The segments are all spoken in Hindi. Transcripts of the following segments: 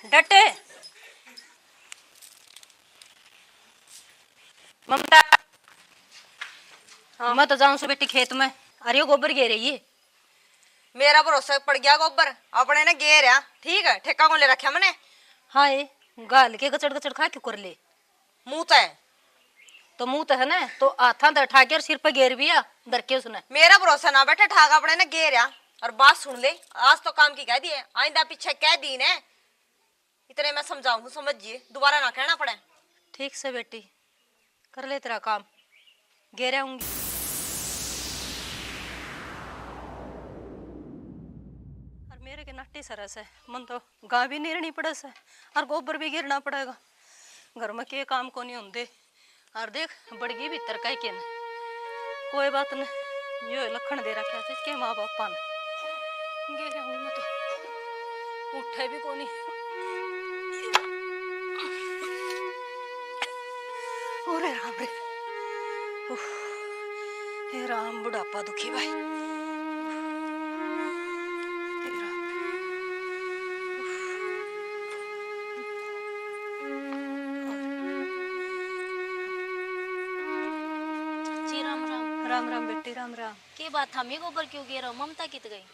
डटे ममता। हाँ। मैं तो जाऊं सो बेटी खेत में। अरे वो गोबर गे रही है। मेरा भरोसा पड़ गया गोबर अपने ने गे रहा। ठीक है ठेका कौन ले रखा मैंने। हाँ ये गाल के गचड़ गचड़ खा क्यों कर ले। मुंह तो है तो मुंह तो है ना तो हाथा तो ठा के सिर पे घेर भी डर के उसने। मेरा भरोसा ना बैठे ठाक अपने ने गे रहा। और बात सुन ले आज तो काम की कह दिए आइंदा पीछे कह दी ने इतने मैं समझाऊं समझिए दोबारा ना कहना पड़े। ठीक से बेटी कर ले तेरा काम घेरे आऊंगी। और मेरे के नट्टी सरस है मन तो गाँव भी नहीं रहनी पड़े से और गोबर भी घेरना पड़ेगा। घर में के काम को नहीं होंगे। और देख बड़गी भीतर कह के न कोई बात न यो लखन दे रखा है इसके माँ बापा ने घेरे हूँ मैं तो उठे भी को नहीं। अरे राम रे हे राम बुढ़ापा दुखी भाई। हे राम जी राम राम। राम राम बेटी राम राम। के बात हम ही गोबर क्यों गिर ममता कित गई।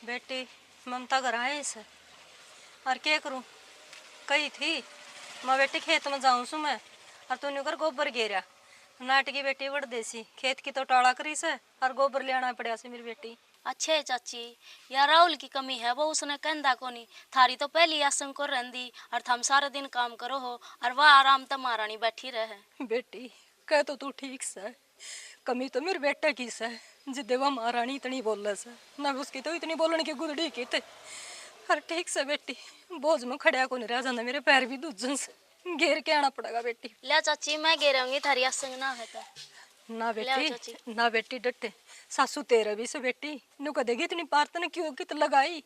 बेटी ममता घर आए से और क्या करूं कही थी मैं बेटी खेत में जाऊं सु मैं और तूने कर गोबर घेरा नाटकी बेटी बड़ देसी खेत की तो टाड़ा करी से और गोबर ले आना पड़ा से मेरी बेटी। अच्छे है चाची यार राहुल की कमी है वो उसने कहंदा कोनी थारी तो पहली आसंग को रहंदी और थम सारा दिन काम करो हो और वह आराम तो महारानी बैठी रहे। बेटी कह तो तू ठीक से कमी तो मेरे बेटे की से जिदे वह महारानी इतनी बोल से ना उसकी तो इतनी बोलने की गुदड़ी की थे। अरे ठीक से बेटी बोझ में खड़ा को नहीं रह जाता मेरे पैर भी दूजन से घेर के आना पड़ेगा बेटी। ले चाची मैं गिराऊंगी थारी आसंग ना है तो। ना बेटी ना बेटी डटे सासू तेरा भी से बेटी नु कदेगी इतनी पार तने क्यों कित लगाई।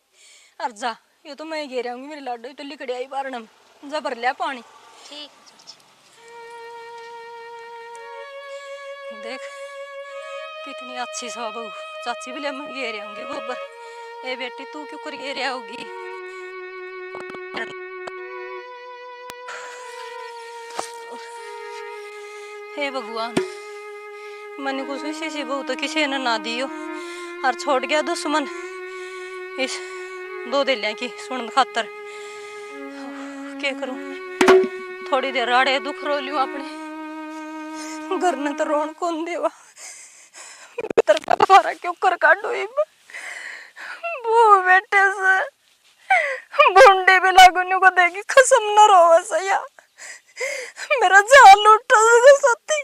और जा ये तो मैं घेर आऊंगी मेरी लाडो तो लिकड़ी आई बारण में जा भर लिया पानी। ठीक है चाची। देख कितनी अच्छी सा बहू चाची भी ले मैं घेर आऊंगी गोबर। ए बेटी तू क्यों कर घेर आओगी। हे भगवान मैंने कुछ इसी बहू तो किसी ने ना दियो और छोड़ गया दुश्मन इस दो दिलिया की सुन खातर। क्या करूं थोड़ी देर राड़े दुख रो लियो अपने घर ने तो रोन कौन देवा भीतर का फारा क्यों कर काटो वो बेटे से बुंडे भी लागू को देगी कसम न रोवा सया मेरा जान लूटा सती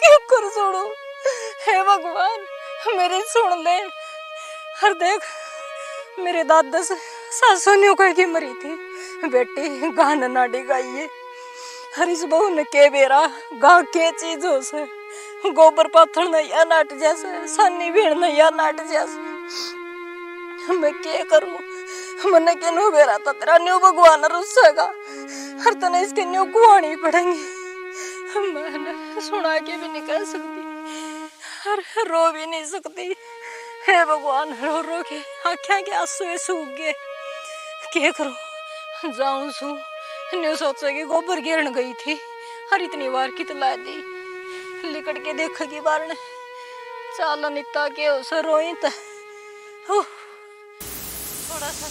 क्यों कर छोड़ो। हे भगवान मेरी सुन ले। हर देख मेरे दादा से सासू ने कह के मरी थी बेटी गान नाडी गाइए हर इस बहू ने के बेरा गा के चीज हो से गोबर पाथर नैया नाट जैसे सन्नी भीड़ नैया नाट जैसे मैं क्या करूं मैंने के नो बेरा था तेरा न्यू भगवान रुसेगा हर तने इसके न्यू कुआनी पड़ेंगी। मैंने सुना के भी नहीं कह सकती हर रो भी नहीं सकती। हे भगवान रो रो के आँखें के आंसू सूख गए। क्या करूं जाऊं सू न्यू सोचा कि गोबर घेरन गई थी हर इतनी बार कित ला दी लिकड़ के देखेगी बार ने चाल निता के उसे रोई तो थोड़ा सा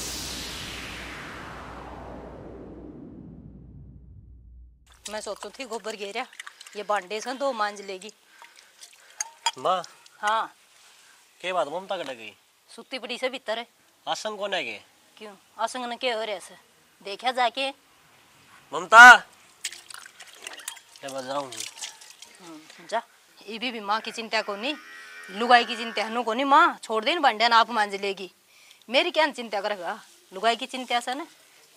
मैं सोचू थी गोबर घेरा ये बांडे से दो मांझ लेगी। माँ हाँ के बात ममता कट गई सुती पड़ी से भीतर है आसन कौन है के क्यों असंग ने क्या हो रहा है? देखा जाके। ममता मैं बजाऊं। जा ये भी माँ की चिंता को नहीं, लुगाई की चिंता हनु को नहीं। माँ छोड़ दे बंडन आप मांझ लेगी, मेरी क्या चिंता करेगा? लुगाई की चिंता से ना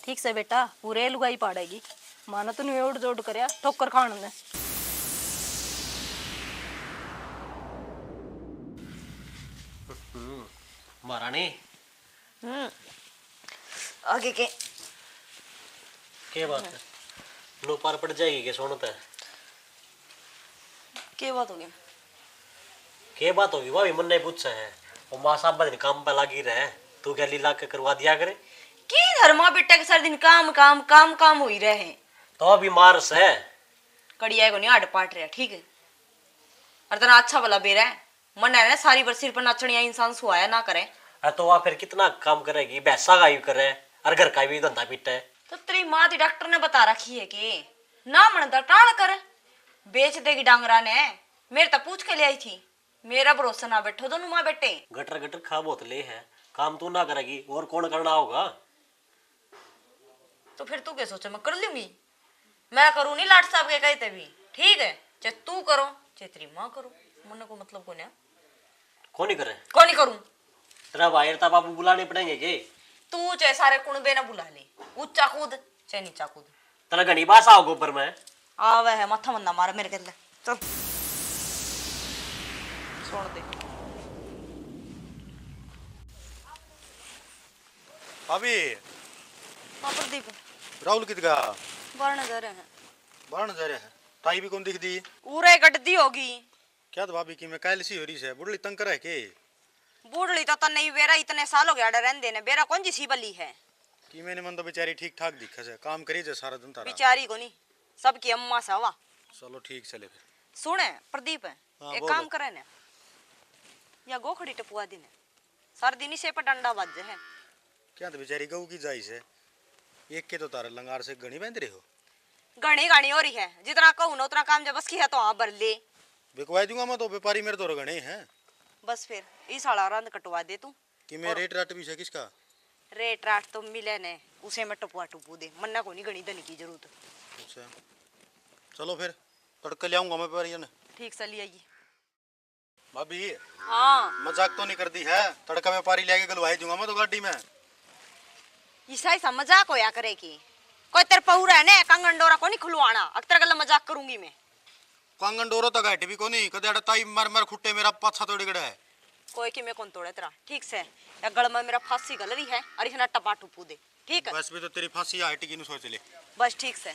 ठीक से बेटा पूरे लुगाई पाड़ेगी। मानो तो नहीं उड़ जोड़ कर ठोकर खान ने। महारानी आगे के क्या बात है? नो पार पड़ जाएगी के सोनत है? क्या बात होगी? क्या बात होगी भाभी? मन नहीं पूछा है वो माँ साहब दिन काम पे लगी रहे, तू क्या लीला के करवा दिया करे? की धर्मा बेटा के सारे दिन काम काम काम काम हो ही रहे हैं। तो बीमार से कड़िया को नहीं आड़ पाट रहा, ठीक है? और तना अच्छा भला बेरा है, मन है ना सारी बार सिर पर नाचनिया इंसान सुहाया ना करे। तो वहाँ फिर कितना काम करेगी? भैंसा का ही करे और घर का भी धंधा पीटा है। तो तेरी माँ ती डॉक्टर ने बता रखी है कि ना मन टाल कर बेच देगी डांगरा ने। मेरे तक पूछ के ले आई थी, मेरा भरोसा ना बैठो दोनों माँ बेटे। गटर गटर खा बोतले है, काम तू ना करेगी और कौन करना होगा? तो फिर तू क्या सोचा मैं कर लूंगी? मैं करूँ नहीं लाट साहब के कहते भी, ठीक है? चाहे तू करो चाहे तेरी माँ करो, मन को मतलब को कौन ही करे? कौन नहीं करूँ? तेरा भाई था बाबू बुलाने पड़ेंगे के? तू चाहे सारे कुणबे ना बुला ले, ऊंचा कूद चाहे नीचा कूद। तेरा घनी बास आओ गोबर में आवे है माथा बंदा मारा मेरे कहते चल छोड़ दे। भाभी हाँ प्रदीप राहुल कित गया? बारह जा रहे हैं। बाहर जा रहा है, ताई भी कौन दिख दी? पूरे गड्डी होगी। क्या तो भाभी की मैं कायल सी हो रही है, बुढ़ली तंग करे के? बूढ़ली तो नहीं बेरा इतने साल हो गया रहने ने, बेरा कौन जी सी बली है कि मैंने मन तो बेचारी ठीक ठाक दिखा से, काम करी जे सारा दिन तारा। बिचारी को नहीं, सबकी अम्मा सा हवा। चलो ठीक चले फिर। सुने प्रदीप हाँ, एक बोलो। काम करे ना, या गोखड़ी टपुआ दिन सार दिन से पर डंडा बज है। क्या तो बेचारी गऊ की जाई से, एक के तो तारा लंगार से घनी बांध रहे हो। घनी घनी हो रही है, जितना कहूँ ना उतना काम जब बस की है तो हाँ भर ले। बिकवाई दूंगा मैं तो, व्यापारी मेरे तो घने हैं। बस फिर इस साला रंद कटवा दे तू। कि मैं रेट राट भी से किसका? रेट राट तो मिले ने, उसे मैं टपुआ टुपू दे, मन्ना को नहीं घनी धनी की जरूरत। अच्छा चलो फिर तड़के ले आऊंगा मैं व्यापारी ने। ठीक से ले आइए। भाभी हाँ मजाक तो नहीं करती है? तड़का व्यापारी ले आके गलवाई दूंगा मैं तो गाड़ी में। ईसा ऐसा मजाक होया करे की? कोई तेरे पहुरा है ने कंगन डोरा को नहीं खुलवाना, अक्तर गल्ला मजाक करूंगी मैं। कांगन डोरो तक घाटी भी को नहीं कदे ताई मर मर खुट्टे मेरा पाछा तोड़ी गड़ा है। कोई की मैं कौन तोड़े तेरा, ठीक से? या गल में मेरा फांसी गल रही है और इतना टपा टुपू दे, ठीक है? बस भी तो तेरी फांसी हाटी की सोच ले। बस ठीक से।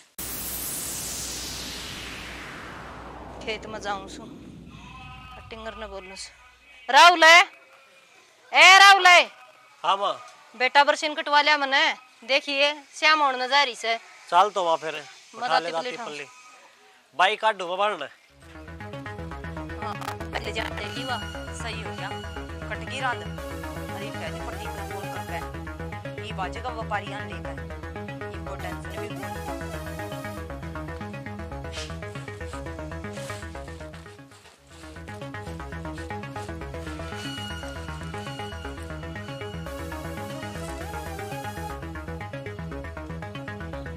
खेत में जाऊं सु टिंगर ने बोलूं सु राहुल है, ए राहुल है हाँ माँ बेटा बरसीन कटवा लिया मने। देखिए श्याम होने न जा रही से। चल तो वहाँ फिर मजा उठा ले तिकली दाती ठाऊं। पल्ली बाई काट दो बाबा ने। हाँ पहले जाते लीवा सही हो गया, कटगी रात अरे पहले प्रदीप ने फोन करके ये बाजेगा व्यापारी यहाँ लेकर, इनको टेंशन भी नहीं।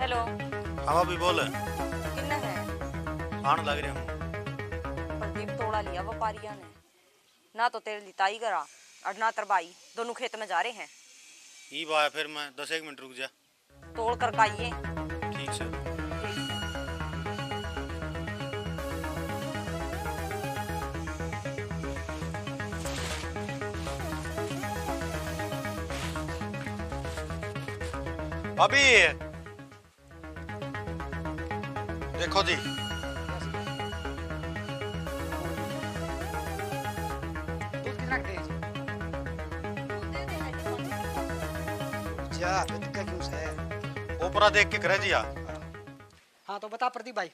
हेलो हाँ भाभी बोल। किन्ने है? आने लग रहे हूँ। प्रदीप तोड़ा लिया व्यापारिया ने, ना तो तेरे लिताई करा और ना तरबाई, दोनों खेत में जा रहे हैं। ई बात फिर मैं 10 मिनट रुक जा। तोड़ कर खाइए। ठीक से। भाभी देखो जी, अच्छा तो दिक्कत क्यों से है? ओपरा देख के करे जी। हाँ तो बता प्रदीप भाई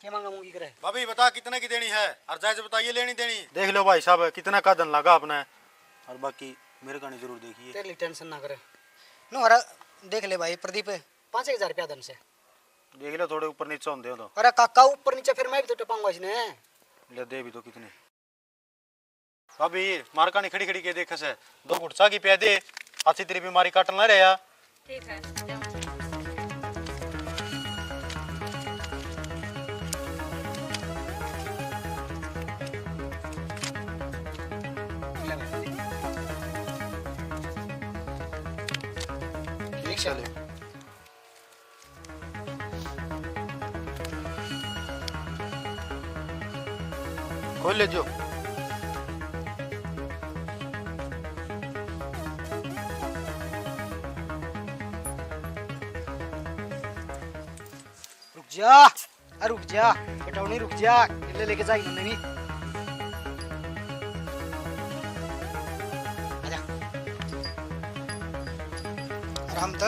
क्या मांगा मूंगी करे? भाभी बता कितने की देनी है और जायज बताइए लेनी देनी। देख लो भाई साहब कितना का धन लगा आपने, और बाकी मेरे का नहीं जरूर देखिए। तेरे लिए टेंशन ना करे। नो अरे देख ले भाई प्रदीप 5,000 रुपया धन से। देख लो थोड़े ऊपर नीचे होंगे तो। अरे काका ऊपर नीचे फिर मैं भी तो टपाऊंगा इसने। ले दे भी तो कितने। भाभी मारका नहीं खड़ी खड़ी के देखे से 2 घुटसा की प्या दे, अच्छी तेरी बीमारी काटन ना रहा। ठीक है जाओ। ले भाई। रिक्शा ले। खोल ले जो। रुक जा, अरे रुक जा बेटा, नहीं रुक जा, ले लेके जा इन्होंने नहीं। आजा। अरे हम तो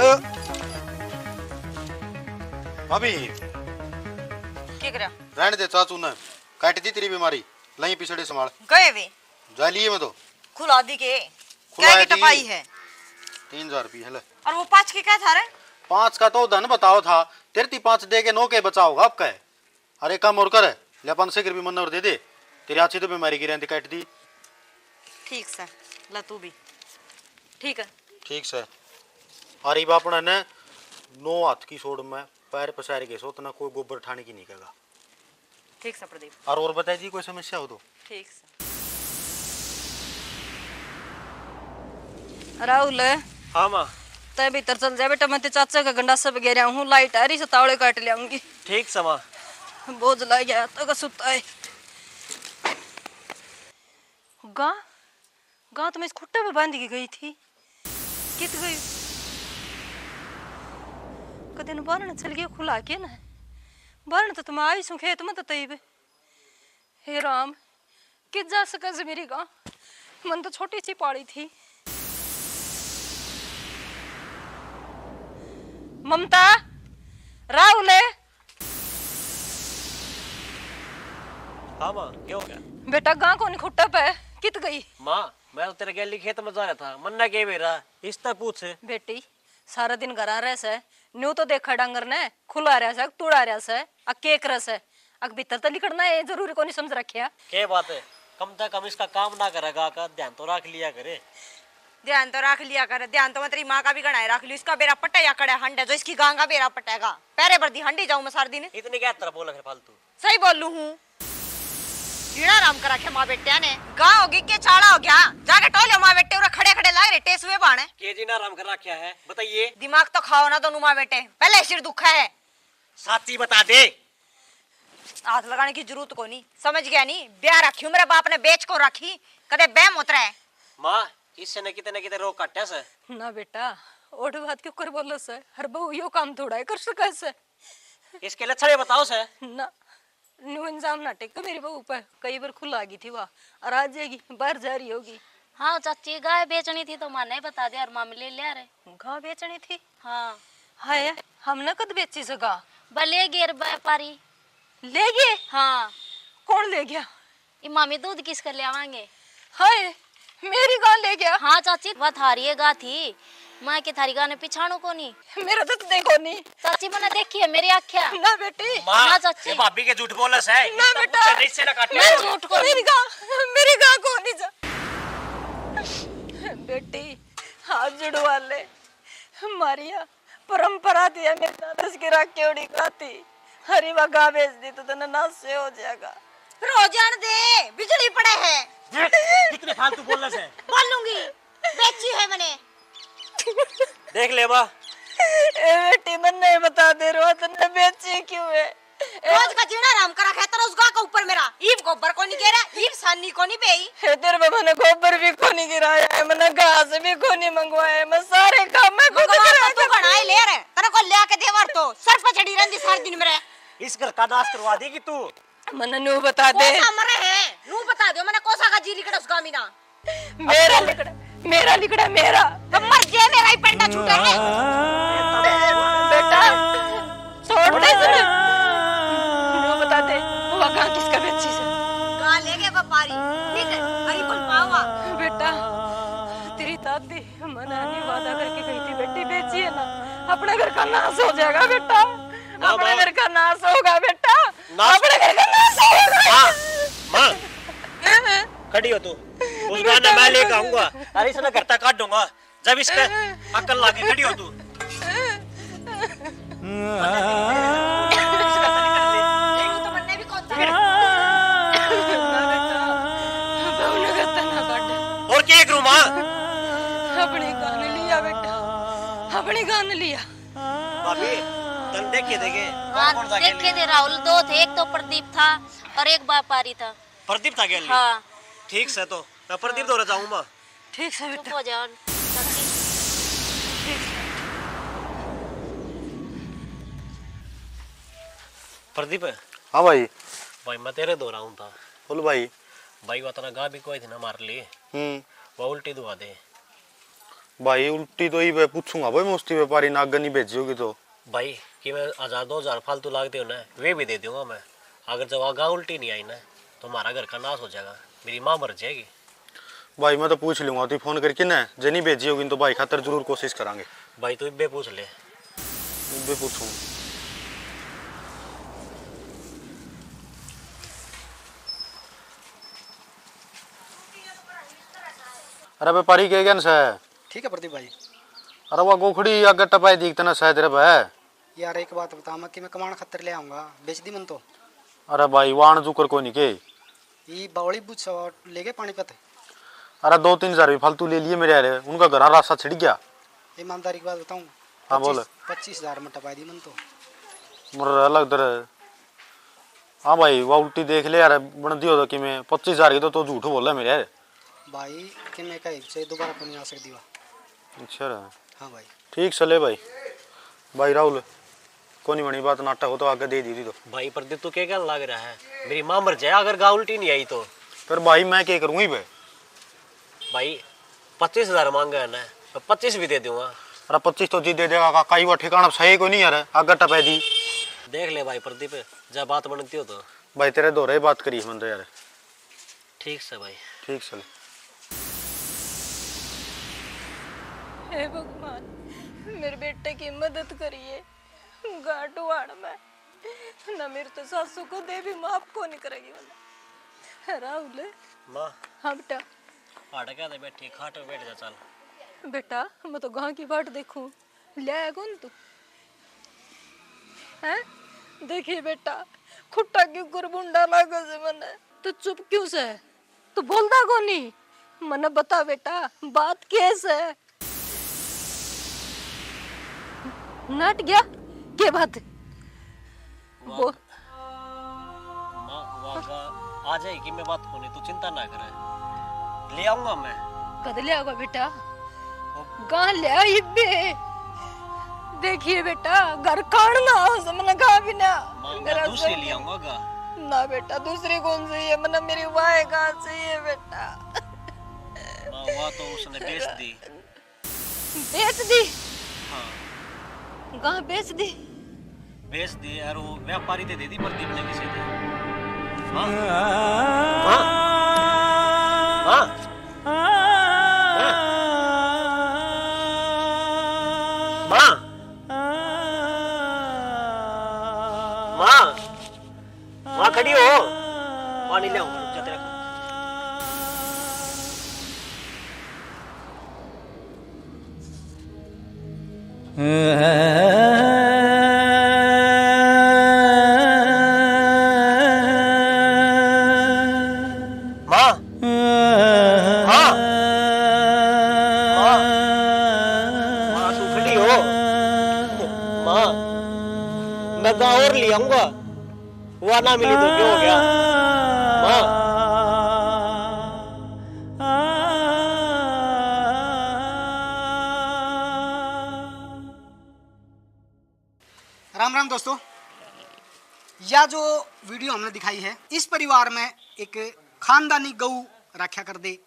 अभी की करया रहने दे, चाचू ने काट दी तेरी बीमारी, लही पिछड़े संभाल। गए वे जा लिए मैं तो खुला दी के खुला क्या की दी। टपाई है 3000 रुपये है। और वो 5 के क्या था रे 5 का तो धन बताओ था, तेरे 5 दे के 9 के बचाओगा आपका है। अरे कम और कर ले 500 रुपये मन और दे दे, तेरी अच्छी तो बीमारी की रहती काट दी। ठीक से ला तू भी ठीक है ठीक से। अरे बापना ने 9 हाथ की सोड़ में पैर पसार के सोतना कोई गोबर ठाने की नहीं कहेगा। ठीक से प्रदीप और बताइए जी कोई समस्या हो तो। ठीक से राहुल हाँ माँ तय भीतर चल जा बेटा, मैं ते चाचा का गंडासा वगैरह हूँ, लाइट आ रही से तावड़े काट ले आऊंगी। ठीक से माँ। बोझ ला गया तो सुता है। गा गा तो मैं इस खुट्टे पे बांध के गई थी, कित गई कदे न बारण चल गया खुला के ना, बारण तो तुम आई सु खेत में तो तईबे। हे राम कित जा सका से मेरी गा, मन तो छोटी सी पाड़ी थी। ममता राहुल है हाँ माँ क्या हो गया? बेटा गा कौन खुट्टा पे कित गई? माँ मैं तो तेरे गैली खेत में जा रहा था, मन्ना के मेरा इस तरह पूछ। बेटी सारा दिन घर रह से न्यू तो देखा डांगर ने खुला रहा से तुड़ा रहा से अ केक रस है अक भीतर तो लिखना है जरूरी को नहीं समझ रखिया। क्या बात है, कम से कम इसका काम ना करेगा का ध्यान तो रख लिया करे। ध्यान तो रख लिया कर, ध्यान तो मैं तेरी माँ का भी गणाए रख लियो। इसका बेरा पट्टा या कड़ा हंडा जो इसकी गां का बेरा पट्टेगा, पैरे पर दी हंडी जाऊं मैं सार दिन। इतने क्या तरह बोला फिर फालतू। सही बोलू हूँ जीना राम करा के माँ बेटिया ने गां होगी के चाड़ा हो गया जाके टोले माँ बेटे और खड़े खड़े लाग रहे टेस हुए बाणे। के जी ना राम करा क्या है बताइए। दिमाग तो खाओ ना दोनों माँ बेटे, पहले सिर दुखा है। साची बता दे। हाथ लगाने की जरूरत को नहीं, समझ गया नहीं। ब्याह रखी मेरे बाप ने बेच को रखी, कदे बैम उतरा है। माँ इससे न कितने रोग काटे से ना बेटा ओढ़ बात क्यों कर बोलो से, हर बहू यो काम थोड़ा है कर सका से। इसके लक्षण बताओ से। ना न्यू इंजाम ना टेक मेरी बहू पे कई बार खुला गई थी वह और आज जाएगी बाहर जा रही होगी। हाँ चाची गाय बेचनी थी तो माँ ने बता दिया और मामी ले लिया रे। गा बेचनी थी? हाँ हाय हमने कद बेची सका? भले गेर व्यापारी ले गए? हाँ कौन ले गया? ये मामी दूध किस कर ले आवांगे। हाय मेरी गां ले गया? हाँ चाची वह थारी गा थी, माँ के थारी गाने पिछाणु को नहीं। मेरा तो देखो नहीं चाची मैंने देखी है मेरी आँखें। ना बेटी ना चाची ये भाभी के झूठ बोला से। ना बेटा इससे ना काटे। मैं झूठ को मेरी गां को नहीं जा बेटी हाथ जुड़वा ले। मारिया परंपरा दिया मेरे दादा की राखी उड़ी खाती, हरी वा गां बेच दी तो तने नाश से हो जाएगा। रोजान दे बिजली पड़े है। कितने फालतू बोलने से। बोलूंगी बेची है मैंने। देख ले माँ ए बेटी मन नहीं बता दे रहा तने बेची क्यों है? रोज का जीना राम करा है तेरा उस गा का ऊपर मेरा ईब गोबर को नहीं गिरा, ईब सानी को नहीं पेई। हे तेरे बाबा ने गोबर भी को नहीं गिराया है, मैंने घास भी को नहीं मंगवाया है, मैं सारे काम में खुद मंगवा तो तू गणाए ले रे, तेरे को ले के देवर तो सर पे चढ़ी रहंदी सारे दिन मेरे। इस घर का नाश करवा देगी तू। मैंने न्यू बता दे कोसा मरे है नू बता दो मैंने कोसा का जी लिकड़ा उस गामीना। मेरा लिकड़ा मेरा तो मर जे मेरा ही पेंडा छूटा है। बेटा छोड़ दे सुन न्यू बता दे वो गां किसका बेची से? गा ले गए व्यापारी ठीक है हरी बोल पावा। बेटा तेरी दादी मैंने नहीं वादा करके गई थी बेटी बेची है ना, अपने घर का नाश हो जाएगा बेटा, अपने घर का नाश होगा बेटा, अपने घर का नाश होगा। माँ खड़ी हो तू, उस गाना मैं लेकर आऊंगा। अरे इसने घर तक काट दूंगा जब इसका अकल लाके खड़ी हो तू। तो मन्ने भी कौन था और क्या करूं मां? अपनी गान लिया बेटा, अपनी गान लिया। भाभी तन देखे देखे हाँ देखे थे राहुल, दो थे, एक तो प्रदीप था और एक व्यापारी था। प्रदीप था गेल। हाँ ठीक से तो मैं प्रदीप दौरा जाऊं मां। ठीक है चुप बेटा। हो जाओ चाची। प्रदीप हाँ भाई। भाई मैं तेरे दो रहा था। बोल भाई। भाई वो तेरा गा भी कोई थी ना हमारे लिए, वो उल्टी दुआ दे। भाई उल्टी तो ही पूछूंगा भाई, मुस्ती व्यापारी नागन नहीं भेजी होगी तो। भाई कि मैं 1000-2000 फालतू लागते हो ना, वे भी दे दूंगा मैं। अगर जब गा उल्टी नहीं आई ना तो हमारा घर का नाश हो जाएगा, मेरी माँ मर जाएगी। भाई मैं तो पूछ लूंगा, तू फोन करके ना जे नहीं भेजी होगी तो भाई खातर जरूर कोशिश करांगे। भाई तू इब्बे पूछ ले। भी पूछूं। अरे व्यापारी के गन से। ठीक है प्रदीप भाई। अरे वो गोखड़ी अगर टपाई दिखते ना शायद रे भाई। यार एक बात बता, मैं कि मैं कमाण खतर ले आऊंगा, बेच दी मन तो। अरे भाई वाण जुकर को नहीं के। ये बावड़ी बुझ ले गए पानीपत। अरे 2-3 हजार भी फालतू ले लिए मेरे यार, उनका घर रास्ता छिड़ गया। ईमानदारी की बात बताऊं, हाँ बोल। 25,000 में टपाई दी मन तो। मुर अलग दर। हाँ भाई वो उल्टी देख ले यार, बन दियो तो कि मैं 25,000 की तो झूठ बोल रहा मेरे यार। भाई कि मैं कहीं से दोबारा को नहीं आ सकती वा। अच्छा रे। हाँ भाई। ठीक चले भाई। भाई राहुल कोनी बनी बात, नाटक हो तो आगे दे दी तो। भाई प्रदीप तू क्या लग रहा है, मेरी माँ मर जाए अगर गा उल्टी नहीं आई तो। फिर भाई मैं क्या करूँगी भाई। भाई 25,000 मांगा है ना, मैं 25 भी दे दूंगा। अरे 25 तो जी दे देगा काका, वो ठिकाना सही को नहीं यार, आगे टपे दी। देख ले भाई प्रदीप, जब बात बनती हो तो। भाई तेरे दोरे बात करी मन तो यार। ठीक से भाई। ठीक चले। हे भगवान, मेरे बेटे की मदद करिए। गाटू आड़ में ना, मेरे तो सासू को दे भी माफ को नहीं करेगी वाला। राहुल। माँ हाँ बेटा। आटा क्या दे बैठी, खाट में बैठ जा चल। बेटा मैं तो गांव की बाट देखूं, ले आया कौन तू हैं? देखिए बेटा, खुट्टा क्यों कुरबुंडा लागे से मने, तू चुप क्यों से, तू बोलता कौन नहीं? मने बता बेटा, बात कैसे है? नट गया के बात वो? माँ वागा आ जाएगी, मैं बात होने तू चिंता ना करे, ले आऊंगा मैं। कद ले आओगा बेटा? गां ले आई बे। देखिए बेटा, घर कान ना हो समझ गा भी ना। माँ मैं दूसरी ले आऊंगा गा। ना बेटा, दूसरी कौन सी है? मना मेरी वाह कहाँ से है बेटा? माँ वहाँ तो उसने बेच दी। बेच दी? हाँ कहाँ बेच दी? बेच दी यार, वो व्यापारी दे दी प्रदीप ने किसी ने। हाँ हाँ हाँ माँ माँ माँ खड़ी हो, पानी ले आऊंगा, रुक जा तेरे को। माँ माँ माँ माँ तू खड़ी हो। माँ मैं गाँव और ले आऊंगा, वहाँ ना मिली तो क्या हो गया? माँ राम राम दोस्तों, यह जो वीडियो हमने दिखाई है, इस परिवार में एक खानदानी गऊ रखा कर दे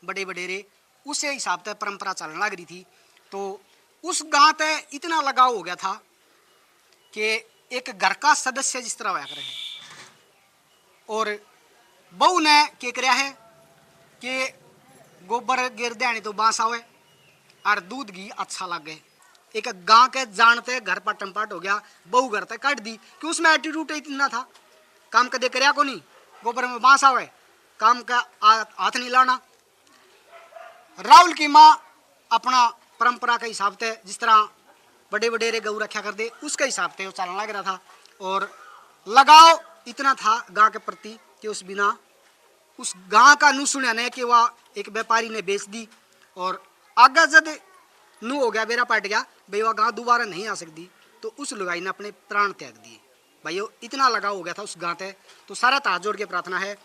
बड़े बडेरे, उसे हिसाब से परंपरा चलने लग रही थी। तो उस गांव ते इतना लगाव हो गया था कि एक घर का सदस्य जिस तरह होया करे है। और बहू ने क्या कराया है कि गोबर गिर देने तो बांस आवे और दूध घी अच्छा लग गए। एक गांव के जानते घर पर टम्पाट हो गया, बहू घर तक काट दी कि उसमें एटीट्यूड इतना था, काम कदे करया को नहीं, गोबर में बांस आवे, काम का हाथ नहीं लाना। राहुल की माँ अपना परंपरा के हिसाब से जिस तरह बड़े वडेरे गऊ रखा कर दे, उसके हिसाब से वो चलने लग रहा था। और लगाव इतना था गां के प्रति कि उस बिना उस गां का नू सुना ने कि वह एक व्यापारी ने बेच दी। और आगे जब नू हो गया, बेरा पट गया भाई वह गां दोबारा नहीं आ सकती, तो उस लुगाई ने अपने प्राण त्याग दिए। भाई इतना लगाव हो गया था उस गां से। तो सारा हाथ जोड़ के प्रार्थना है,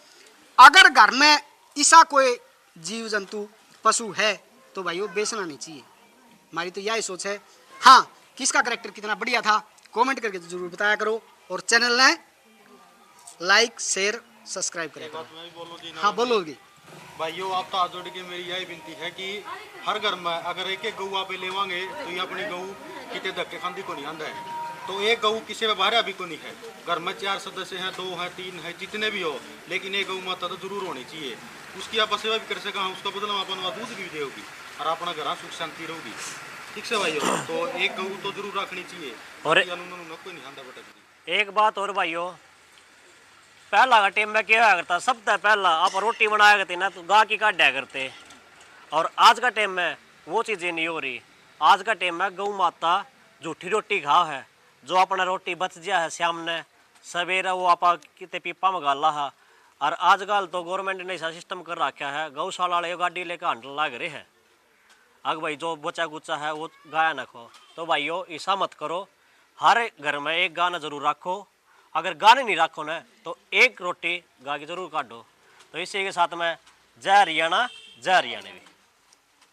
अगर घर में ऐसा कोई जीव जंतु पशु है तो भाई वो बेचना नहीं चाहिए। हमारी तो यही सोच है। हाँ, किसका करैक्टर कितना बढ़िया था कमेंट करके जरूर बताया करो, और चैनल ने लाइक शेयर सब्सक्राइब करें। मैं भी बोलूं जी ना। हाँ बोलोगे भाइयों, आप तो हाथ जोड़ के मेरी यही विनती है कि हर घर में अगर एक एक गऊ आप लेवांगे तो ये अपनी गऊ कितने धक्के खांदी को नहीं आंदा है। तो एक गऊ किसी में बाहर अभी को नहीं है। घर में 4 सदस्य हैं, 2 हैं, 3 हैं, जितने भी हो, लेकिन एक गऊ माता तो जरूर होनी चाहिए। उसकी आप सेवा भी कर सका, उसका बदला अपन दूध भी देगी और अपना घर सुख शांति रहोगी। ठीक से भाइयों, तो एक गऊ तो जरूर रखनी चाहिए। और कोई नहीं आंदा बेटा। एक बात और भाइयों, पहला का टाइम में क्या करता, सबसे पहला आप रोटी बनाया करते ना तो गाय की काटा करते, और आज का टाइम में वो चीज़ें नहीं हो रही। आज का टाइम में गौ माता झूठी रोटी खा है, जो अपना रोटी बच गया है शाम ने सवेरा वो आप कितने पीपा में गाला है। और आजकल तो गवर्नमेंट ने ऐसा सिस्टम कर रखा है, गौशाला वाले गाड़ी लेकर हंडल लाग रहे हैं। अगर भाई जो बचा गुचा है वो गाय न खो, तो भाइयों ऐसा मत करो। हर घर में एक गाना जरूर रखो, अगर गाने नहीं रखो ना तो एक रोटी गा के जरूर काटो। तो इसी के साथ में जय हरियाणा, जय हरियाणवी।